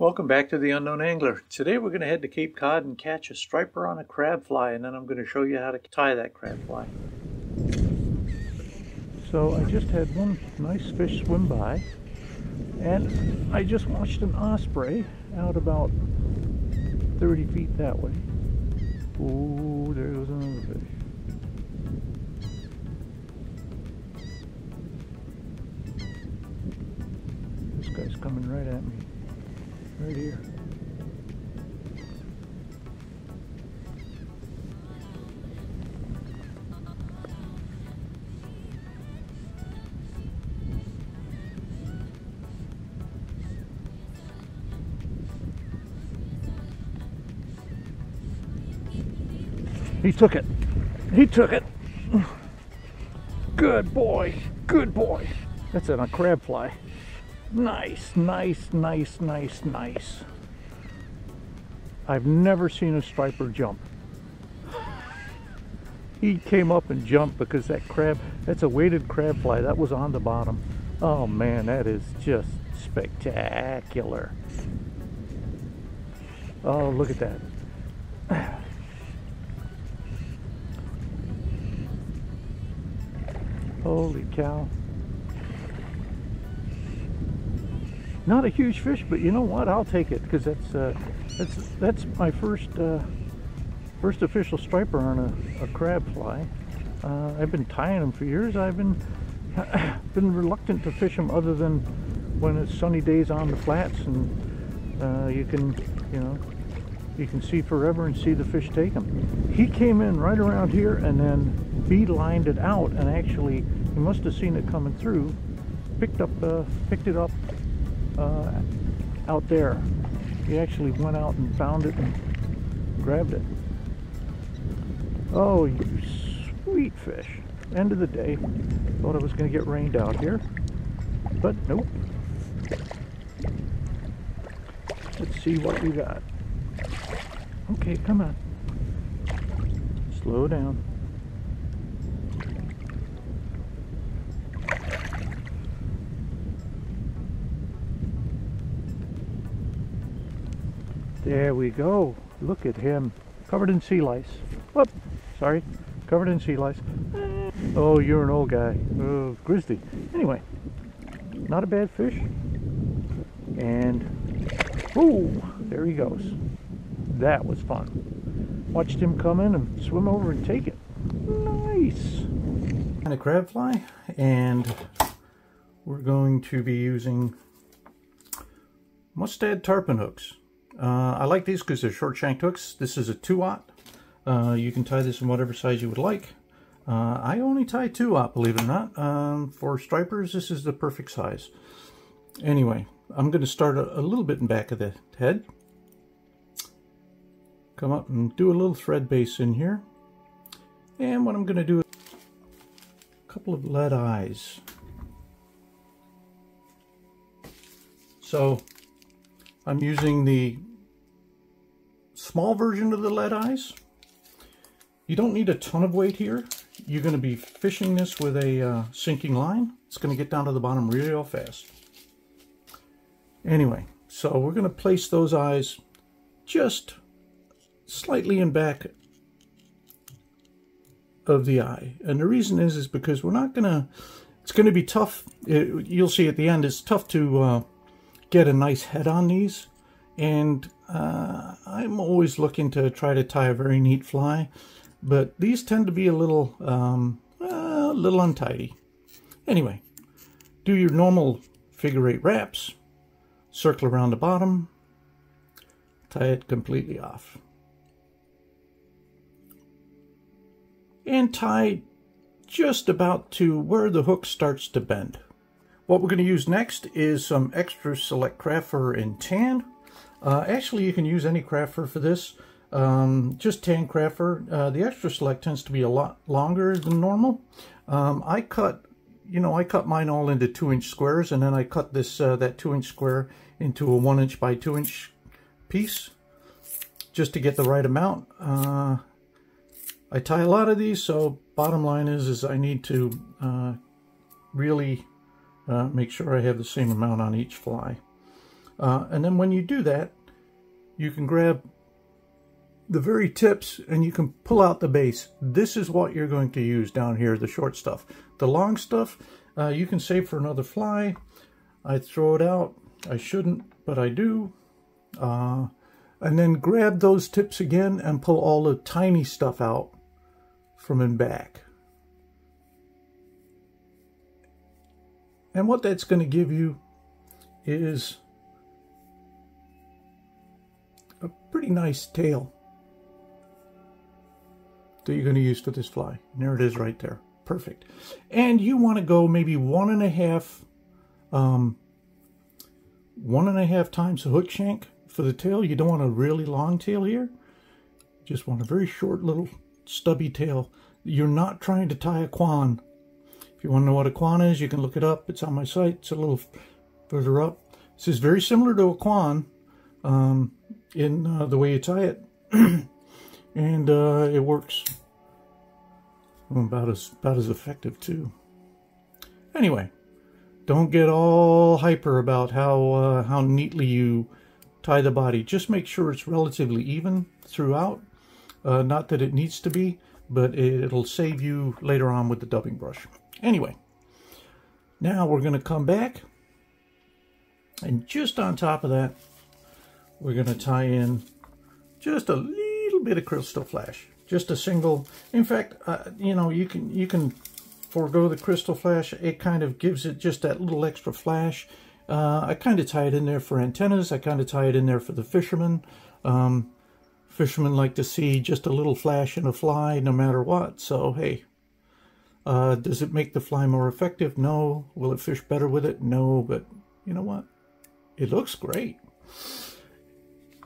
Welcome back to The Unknown Angler. Today we're going to head to Cape Cod and catch a striper on a crab fly, and then I'm going to show you how to tie that crab fly. So I just had one nice fish swim by, and I just watched an osprey out about 30 feet that way. Oh, there goes another fish. This guy's coming right at me. Right here. He took it. He took it. Good boy. Good boy. That's a crab fly. Nice, nice, nice, nice, nice. I've never seen a striper jump. He came up and jumped because that crab, that's a weighted crab fly, that was on the bottom. Oh man, that is just spectacular. Oh, look at that. Holy cow. Not a huge fish, but you know what? I'll take it because that's my first official striper on a crab fly. I've been tying them for years. I've been reluctant to fish them other than when it's sunny days on the flats and you can see forever and see the fish take them. He came in right around here and then beelined it out, and actually he must have seen it coming through. Picked it up. Out there. He actually went out and found it and grabbed it. Oh, you sweet fish. End of the day. Thought I was going to get rained out here, but nope. Let's see what we got. Okay, come on. Slow down. There we go. Look at him. Covered in sea lice. Whoop. Sorry. Covered in sea lice. Oh, you're an old guy. Oh, grizzly. Anyway. Not a bad fish. And... oh, there he goes. That was fun. Watched him come in and swim over and take it. Nice. And a crab fly. And we're going to be using Mustad tarpon hooks. I like these because they're short shanked hooks. This is a 2/0. You can tie this in whatever size you would like. I only tie 2/0, believe it or not. For stripers, this is the perfect size. Anyway, I'm going to start a little bit in back of the head. Come up and do a little thread base in here. And what I'm going to do is a couple of lead eyes. So I'm using the small version of the lead eyes. You don't need a ton of weight here. You're going to be fishing this with a sinking line. It's going to get down to the bottom real fast. Anyway, so we're going to place those eyes just slightly in back of the eye. And the reason is because we're not going to, it's going to be tough. You'll see at the end, it's tough to get a nice head on these. And I'm always looking to try to tie a very neat fly, but these tend to be a little untidy. Anyway, do your normal figure-8 wraps, circle around the bottom, tie it completely off, and tie just about to where the hook starts to bend. What we're going to use next is some extra select craft fur in tan. Actually, you can use any craft fur for this, just tan craft fur. The extra select tends to be a lot longer than normal. I cut mine all into 2-inch squares, and then I cut this that 2-inch square into a 1-inch by 2-inch piece, just to get the right amount. I tie a lot of these, so bottom line is I need to really make sure I have the same amount on each fly. And then when you do that, you can grab the very tips and you can pull out the base. This is what you're going to use down here, the short stuff. The long stuff, you can save for another fly. I throw it out. I shouldn't, but I do. And then grab those tips again and pull all the tiny stuff out from in back. And what that's going to give you is a pretty nice tail that you're going to use for this fly. And there it is right there. Perfect. And you want to go maybe 1.5 times the hook shank for the tail. You don't want a really long tail here. Just want a very short little stubby tail. You're not trying to tie a quan. If you want to know what a quan is, you can look it up. It's on my site. It's a little further up. This is very similar to a quan in the way you tie it. And it works about as effective too. Anyway, don't get all hyper about how neatly you tie the body. Just make sure it's relatively even throughout. Not that it needs to be, but it'll save you later on with the dubbing brush. Anyway, now we're going to come back, and just on top of that, we're going to tie in just a little bit of crystal flash. Just a single. In fact, you know, you can forego the crystal flash. It kind of gives it just that little extra flash. I kind of tie it in there for antennas. I kind of tie it in there for the fishermen. Fishermen like to see just a little flash in a fly no matter what. So, hey, does it make the fly more effective? No. Will it fish better with it? No. But you know what? It looks great.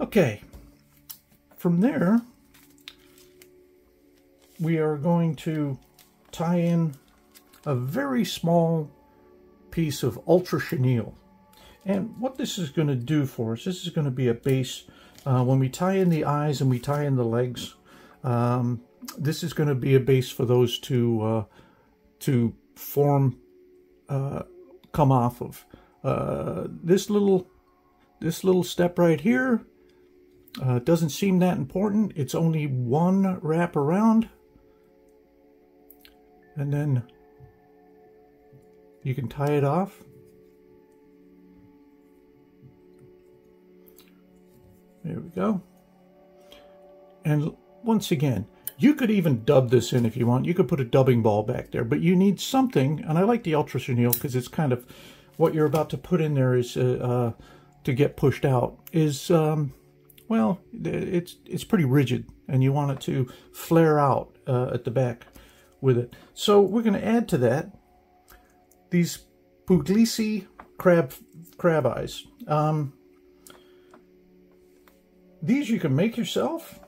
Okay. From there, we are going to tie in a very small piece of ultra chenille. And what this is going to do for us, this is going to be a base. When we tie in the eyes and we tie in the legs, this is going to be a base for those to form, come off of. This little step right here doesn't seem that important. It's only one wrap around, and then you can tie it off. There we go. And once again, you could even dub this in if you want. You could put a dubbing ball back there, but you need something, and I like the ultra chenille because it's kind of what you're about to put in there is to get pushed out is well, it's pretty rigid, and you want it to flare out at the back with it. So we're going to add to that these Puglisi crab eyes. These you can make yourself,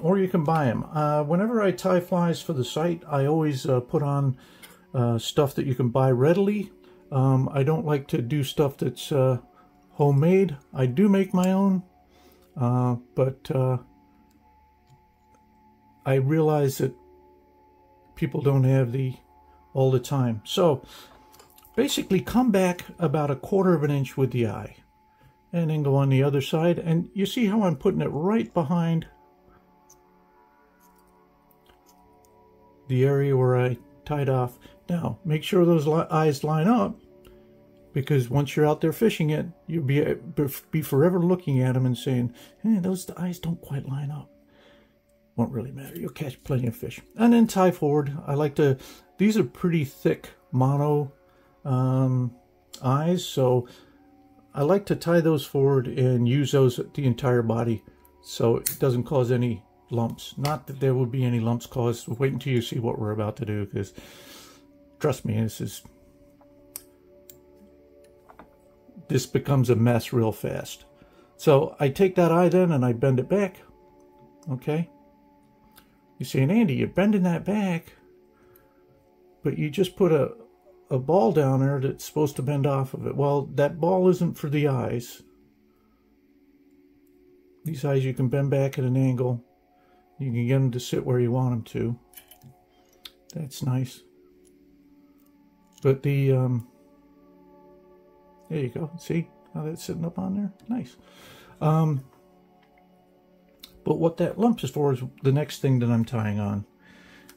or you can buy them. Whenever I tie flies for the site, I always put on stuff that you can buy readily. I don't like to do stuff that's homemade. I do make my own, but I realize that people don't have all the time. So basically come back about 1/4 of an inch with the eye, and then go on the other side. And you see how I'm putting it right behind the area where I tied off. Now, make sure those eyes line up, because once you're out there fishing it, you'll be forever looking at them and saying, hey, those eyes don't quite line up. Won't really matter. You'll catch plenty of fish. And then tie forward. I like to, these are pretty thick mono eyes, so I like to tie those forward and use those at the entire body so it doesn't cause any lumps. Not that there will be any lumps caused. Wait until you see what we're about to do, because trust me, this becomes a mess real fast. So I take that eye then and I bend it back. Okay? You're saying, Andy, you're bending that back, but you just put a ball down there that's supposed to bend off of it. Well, that ball isn't for the eyes. These eyes you can bend back at an angle. You can get them to sit where you want them to. That's nice. But there you go. See? how that's sitting up on there. Nice. But what that lump is for is the next thing that I'm tying on.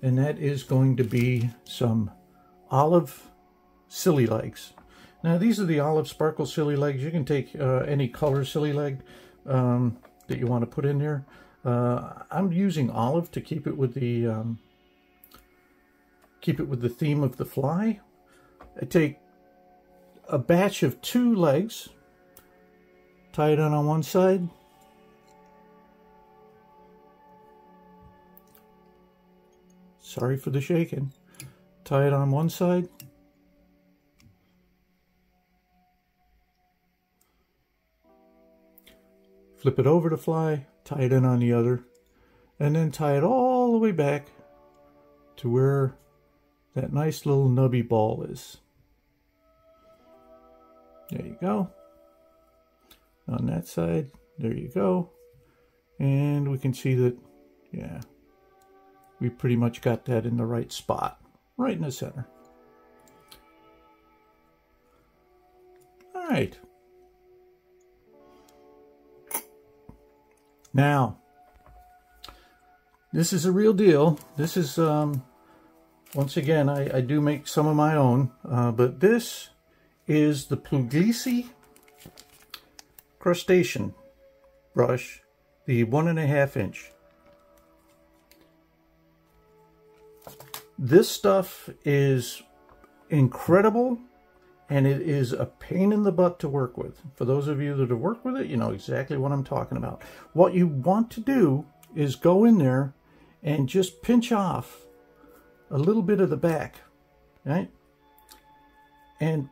And that is going to be some olive silly legs. Now these are the olive sparkle silly legs. You can take any color silly leg that you want to put in there. I'm using olive to keep it with the theme of the fly. I take a batch of 2 legs, tie it on one side, sorry for the shaking, tie it on one side, flip it over to fly, tie it in on the other, and then tie it all the way back to where that nice little nubby ball is. There you go. On that side, there you go. And we can see that, yeah, we pretty much got that in the right spot, right in the center. All right. Now, this is a real deal. This is, once again, I do make some of my own, but this is the Puglisi crustacean brush, the 1.5 inch. This stuff is incredible, and it is a pain in the butt to work with. For those of you that have worked with it, you know exactly what I'm talking about. What you want to do is go in there and just pinch off a little bit of the back, right? And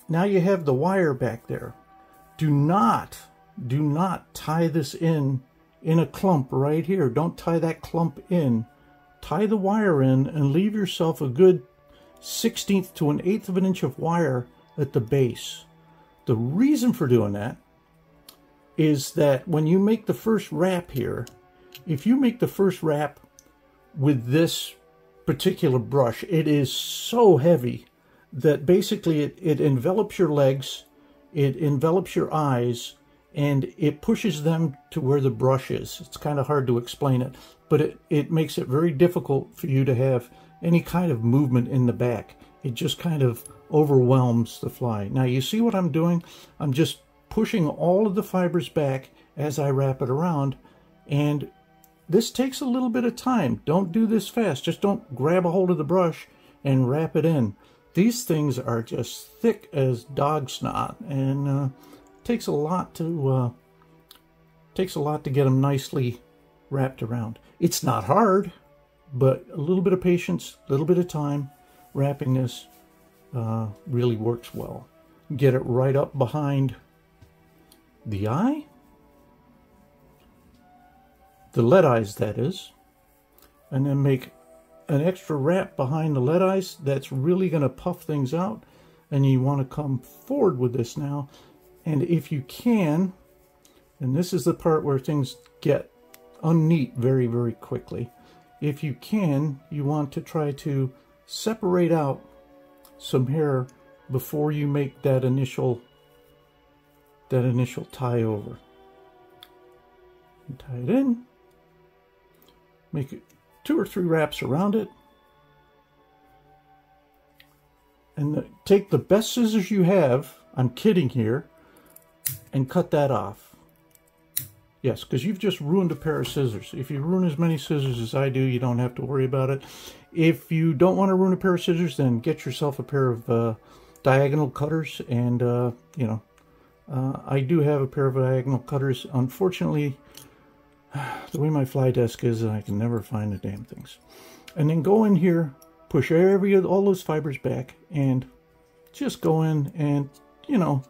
now you have the wire back there. Do not tie this in a clump right here. Don't tie that clump in. Tie the wire in and leave yourself a good 1/16 to 1/8 of an inch of wire at the base. The reason for doing that is that when you make the first wrap here, if you make the first wrap with this particular brush, it is so heavy that basically it envelops your legs, it envelops your eyes, and it pushes them to where the brush is. It's kind of hard to explain it, but it makes it very difficult for you to have any kind of movement in the back. It just kind of overwhelms the fly. Now you see what I'm doing? I'm just pushing all of the fibers back as I wrap it around, and this takes a little bit of time. Don't do this fast. Just don't grab a hold of the brush and wrap it in. These things are just thick as dog snot, and takes a lot to get them nicely wrapped around. It's not hard, but a little bit of patience, a little bit of time wrapping this really works well. Get it right up behind the eye, the lead eyes that is, and then make an extra wrap behind the lead eyes. That's really going to puff things out, and you want to come forward with this now. And if you can, and this is the part where things get unneat very, very quickly. If you can, you want to try to separate out some hair before you make that initial tie over. And tie it in. Make it 2 or 3 wraps around it. And take the best scissors you have, I'm kidding here, and cut that off. Yes, because you've just ruined a pair of scissors. If you ruin as many scissors as I do, you don't have to worry about it. If you don't want to ruin a pair of scissors, then get yourself a pair of diagonal cutters. And, you know, I do have a pair of diagonal cutters. Unfortunately, the way my fly desk is, I can never find the damn things. And then go in here, push all those fibers back, and just go in and, you know,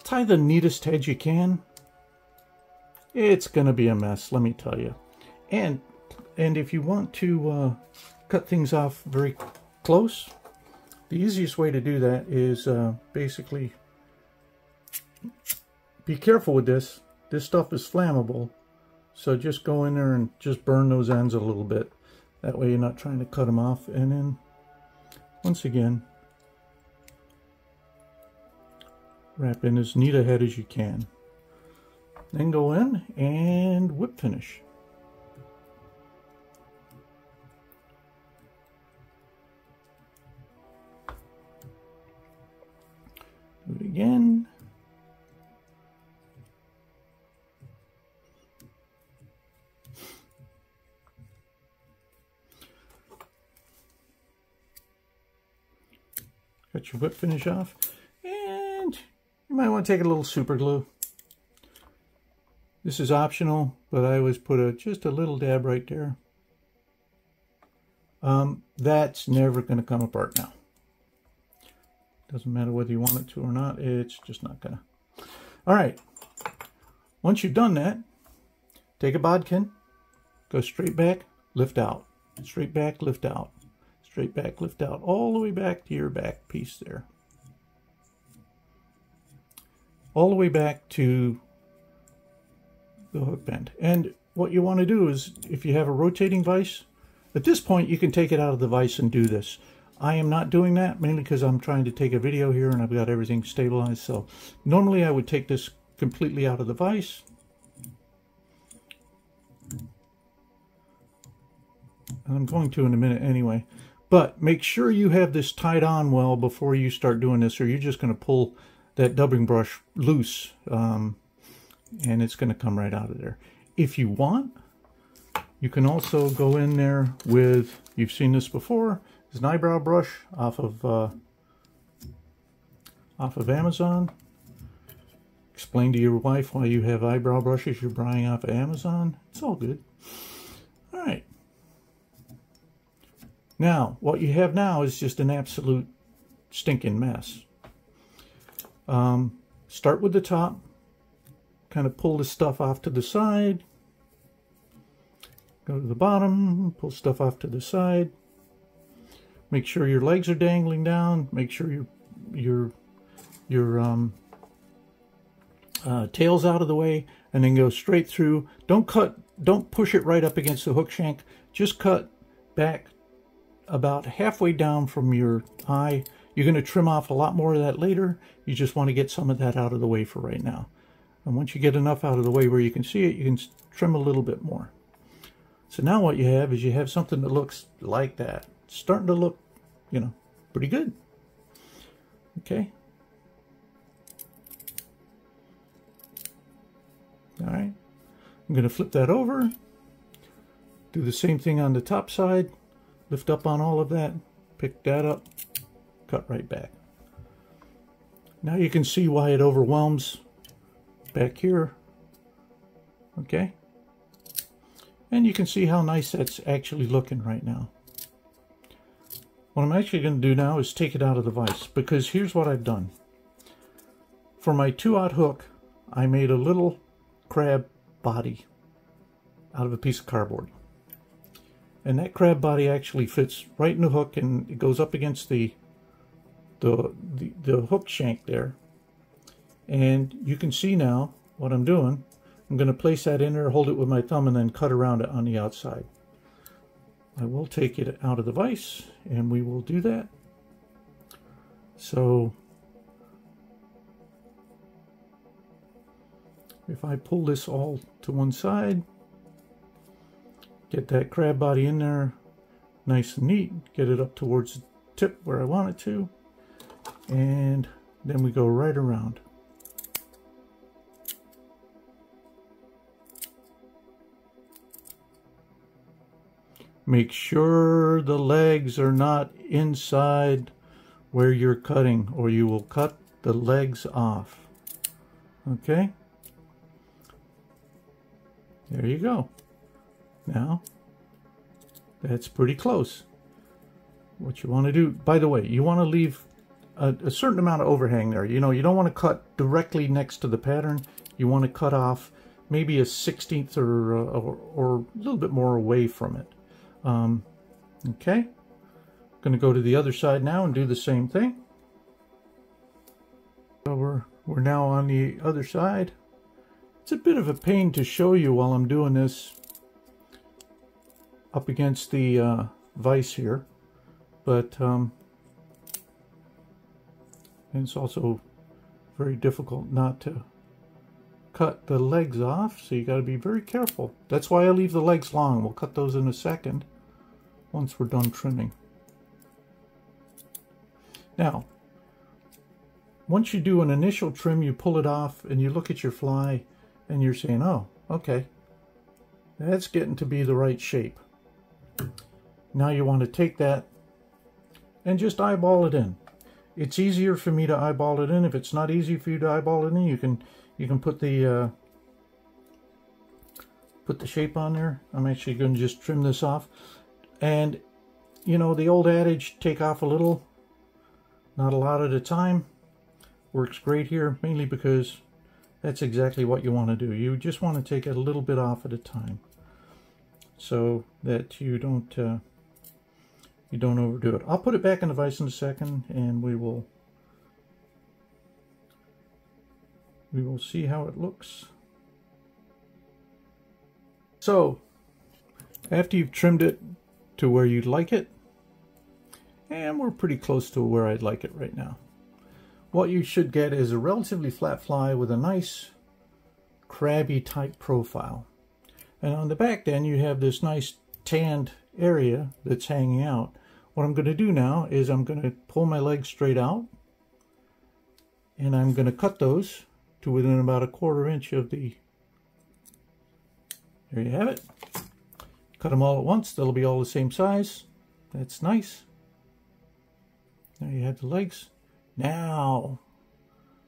tie the neatest head you can. It's going to be a mess, let me tell you. And if you want to cut things off very close, the easiest way to do that is basically be careful with this. This stuff is flammable, so just go in there and just burn those ends a little bit. That way you're not trying to cut them off. And then, once again, Wrap in as neat a head as you can. Then go in and whip finish. Do it again. Got your whip finish off, and you might want to take a little super glue. This is optional, but I always put just a little dab right there. That's never going to come apart now. Doesn't matter whether you want it to or not, it's just not going to. All right, once you've done that, take a bodkin, go straight back, lift out, straight back, lift out. Straight back, lift out, all the way back to your back piece there. All the way back to the hook bend. And what you want to do is, if you have a rotating vise, at this point you can take it out of the vise and do this. I am not doing that, mainly because I'm trying to take a video here and I've got everything stabilized. So normally I would take this completely out of the vise. And I'm going to in a minute anyway. But make sure you have this tied on well before you start doing this, or you're just going to pull that dubbing brush loose, and it's going to come right out of there. If you want, you can also go in there with, you've seen this before, it's an eyebrow brush off of Amazon. Explain to your wife why you have eyebrow brushes you're buying off of Amazon. It's all good. All right. Now, what you have now is just an absolute stinking mess. Start with the top, kind of pull the stuff off to the side, go to the bottom, pull stuff off to the side, make sure your legs are dangling down, make sure your tail's out of the way, and then go straight through. Don't push it right up against the hook shank, just cut back about halfway down from your eye. You're going to trim off a lot more of that later. You just want to get some of that out of the way for right now. And once you get enough out of the way where you can see it, you can trim a little bit more. So now what you have is you have something that looks like that. It's starting to look, you know, pretty good. Okay. All right. I'm going to flip that over. Do the same thing on the top side. Lift up on all of that, pick that up, cut right back. Now you can see why it overwhelms back here. Okay? And you can see how nice that's actually looking right now. What I'm actually going to do now is take it out of the vise, because here's what I've done. For my 2/0 hook, I made a little crab body out of a piece of cardboard. And that crab body actually fits right in the hook, and it goes up against the hook shank there. And you can see now what I'm doing. I'm going to place that in there, hold it with my thumb, and then cut around it on the outside. I will take it out of the vise, and we will do that. So if I pull this all to one side, get that crab body in there nice and neat, get it up towards the tip where I want it to, and then we go right around. Make sure the legs are not inside where you're cutting, or you will cut the legs off. Okay? There you go. Now, that's pretty close. What you want to do, by the way, you want to leave a certain amount of overhang there. You know, you don't want to cut directly next to the pattern. You want to cut off maybe a 1/16 or a little bit more away from it. Okay, going to go to the other side now and do the same thing. So we're now on the other side. It's a bit of a pain to show you while I'm doing this up against the vise here, but and it's also very difficult not to cut the legs off, so you got to be very careful. That's why I leave the legs long. We'll cut those in a second once we're done trimming. Now, once you do an initial trim, you pull it off and you look at your fly and you're saying, oh, okay, that's getting to be the right shape. Now you want to take that and just eyeball it in. It's easier for me to eyeball it in. If it's not easy for you to eyeball it in, you can put the shape on there. I'm actually going to just trim this off. And you know, the old adage, take off a little, not a lot at a time, works great here, mainly because that's exactly what you want to do. You just want to take it a little bit off at a time so that you don't overdo it. I'll put it back in the vise in a second, and we will see how it looks. So after you've trimmed it to where you'd like it, and we're pretty close to where I'd like it right now, what you should get is a relatively flat fly with a nice crabby type profile. And on the back then you have this nice tanned area that's hanging out. What I'm going to do now is I'm going to pull my legs straight out, and I'm going to cut those to within about a 1/4 inch of the, there you have it. Cut them all at once, they'll be all the same size. That's nice. There you have the legs. Now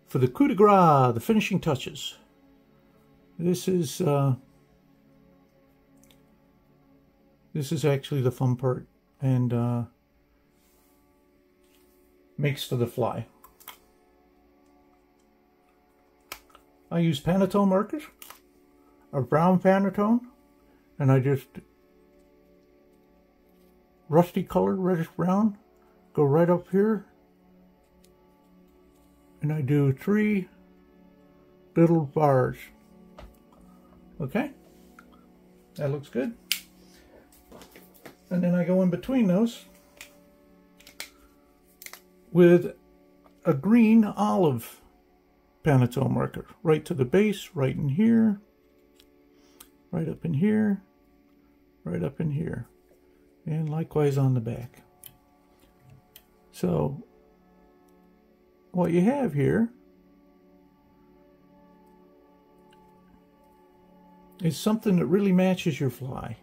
for the coup de grace, the finishing touches. This is actually the fun part, and makes for the fly. I use Pantone markers, a brown Pantone, and I just rusty color, reddish brown, go right up here, and I do 3 little bars. Okay, that looks good. And then I go in between those with a green olive Pantone marker, right to the base, right in here, right up in here, right up in here, and likewise on the back. So what you have here is something that really matches your fly.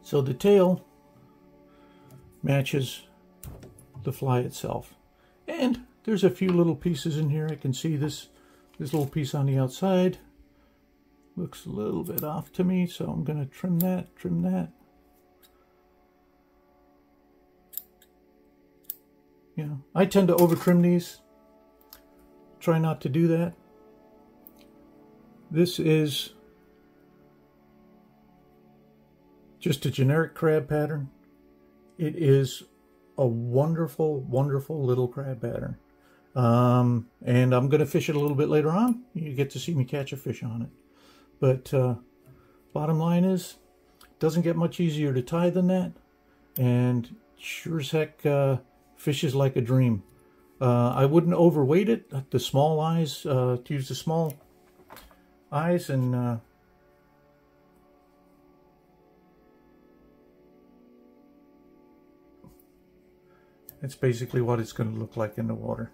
So the tail matches the fly itself. And there's a few little pieces in here. I can see this little piece on the outside. Looks a little bit off to me, so I'm going to trim that, trim that. You know, I tend to over trim these. Try not to do that. This is just a generic crab pattern. It is a wonderful, wonderful little crab pattern. And I'm going to fish it a little bit later on. You get to see me catch a fish on it. But bottom line is, it doesn't get much easier to tie than that. And sure as heck fishes like a dream. I wouldn't overweight it. The small eyes, to use the small eyes, and that's basically what it's going to look like in the water.